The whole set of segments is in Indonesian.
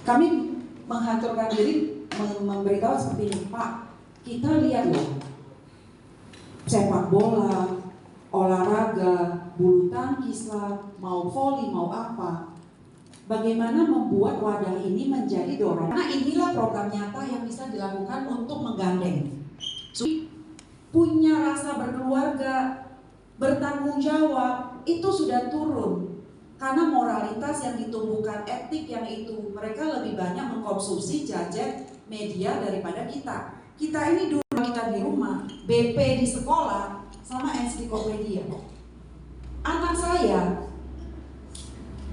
Kami menghaturkan diri memberitahu seperti ini, Pak, kita lihat loh, sepak bola, olahraga, bulu tangkis lah, mau voli, mau apa. Bagaimana membuat wadah ini menjadi dorongan? Nah, inilah program nyata yang bisa dilakukan untuk menggandeng. Punya rasa berkeluarga, bertanggung jawab, itu sudah turun. Karena moralitas yang ditumbuhkan, etik yang itu, mereka lebih banyak mengkonsumsi gadget media daripada kita. Kita ini dulu kita di rumah, BP di sekolah, sama ensiklopedia. Anak saya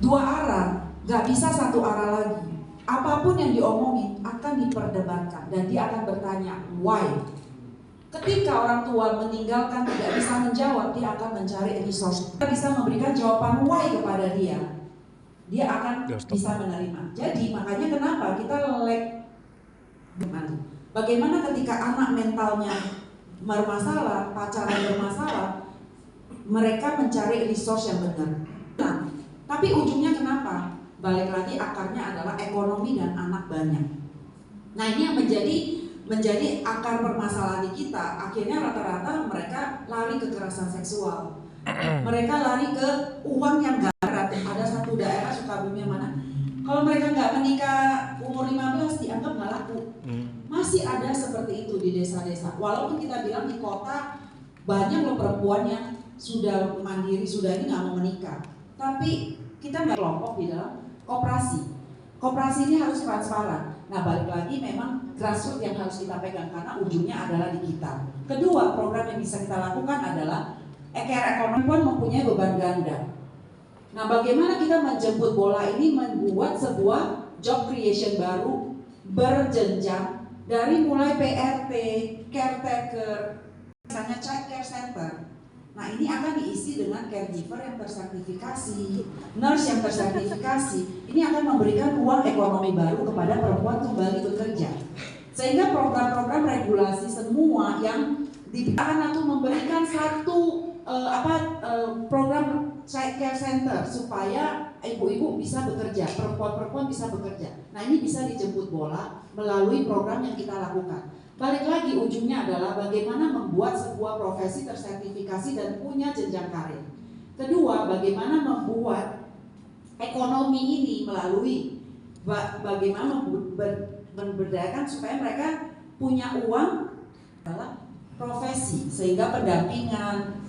2 arah, gak bisa 1 arah lagi. Apapun yang diomongin akan diperdebatkan dan dia akan bertanya why. Ketika orang tua meninggalkan tidak bisa menjawab, dia akan mencari resource. Kita bisa memberikan jawaban why kepada dia. Dia akan bisa menerima. Jadi makanya kenapa kita bagaimana ketika anak mentalnya bermasalah, pacaran bermasalah, mereka mencari resource yang benar. Nah, tapi ujungnya kenapa? Balik lagi akarnya adalah ekonomi dan anak banyak. Nah, ini yang menjadi akar permasalahan di kita. Akhirnya rata-rata mereka lari ke kekerasan seksual. Mereka lari ke uang yang gak berat. Ada satu daerah Sukabumi yang mana kalau mereka nggak menikah umur 15 dianggap nggak laku. Masih ada seperti itu di desa-desa. Walaupun kita bilang di kota banyak loh perempuan yang sudah mandiri, sudah ini nggak mau menikah. Tapi kita nggak kelompok di dalam koperasi. Koperasi ini harus transparan. Nah, balik lagi memang grassroots yang harus kita pegang karena ujungnya adalah di kita. Kedua, program yang bisa kita lakukan adalah ekonomi pun mempunyai beban ganda. Nah, bagaimana kita menjemput bola ini membuat sebuah job creation baru berjenjang dari mulai PRT, caretaker, misalnya child care center. Nah, ini akan diisi dengan caregiver yang tersertifikasi, nurse yang tersertifikasi. Ini akan memberikan ruang ekonomi baru kepada perempuan kembali bekerja. Sehingga program-program regulasi semua yang akan memberikan satu program child care center supaya ibu-ibu bisa bekerja, perempuan-perempuan bisa bekerja. Nah, ini bisa dijemput bola melalui program yang kita lakukan. Balik lagi ujungnya adalah bagaimana membuat sebuah profesi tersertifikasi dan punya jenjang karir. Kedua, bagaimana membuat ekonomi ini melalui bagaimana memberdayakan supaya mereka punya uang adalah profesi sehingga pendampingan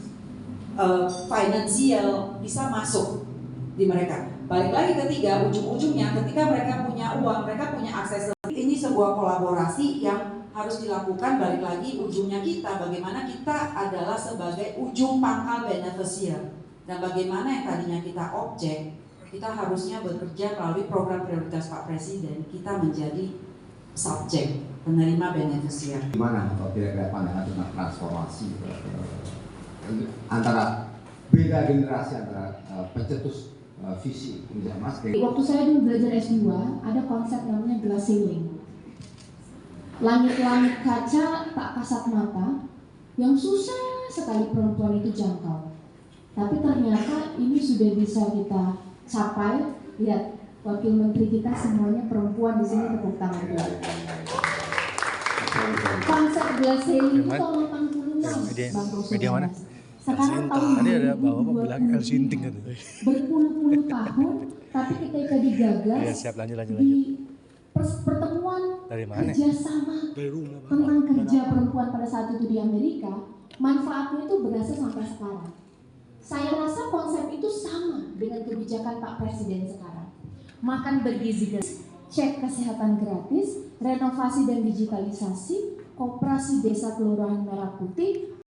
finansial bisa masuk di mereka. Balik lagi ketiga, ujung-ujungnya ketika mereka punya uang, mereka punya akses. Ini sebuah kolaborasi yang harus dilakukan. Balik lagi ujungnya kita, bagaimana kita adalah sebagai ujung pangkal beneficiar. Dan bagaimana yang tadinya kita objek, kita harusnya bekerja melalui program prioritas Pak Presiden, kita menjadi subjek, penerima beneficiar. Gimana kalau kira-kira pandangan tentang transformasi antara beda generasi antara pencetus visi kerja Mas? Waktu saya dulu belajar S2 ada konsep namanya glass ceiling. Langit-langit kaca tak kasat mata yang susah sekali perempuan itu jangkau. Tapi ternyata ini sudah bisa kita capai. Lihat, wakil menteri kita semuanya perempuan di sini, tepuk tangan. Konsep glass ceiling itu tahun 86, media mana? Sekarang tahun tadi ada bapak bilang El Sinting gitu. Berpuluh-puluh tahun, tapi ketika digagas ya, siap, lanjut. di pertemuan kerjasama tentang kerja perempuan pada saat itu di Amerika, manfaatnya itu berasa sampai sekarang. Saya rasa konsep itu sama dengan kebijakan Pak Presiden sekarang. Makan bergizi gratis, cek kesehatan gratis, renovasi dan digitalisasi, koperasi desa kelurahan Merah Putih,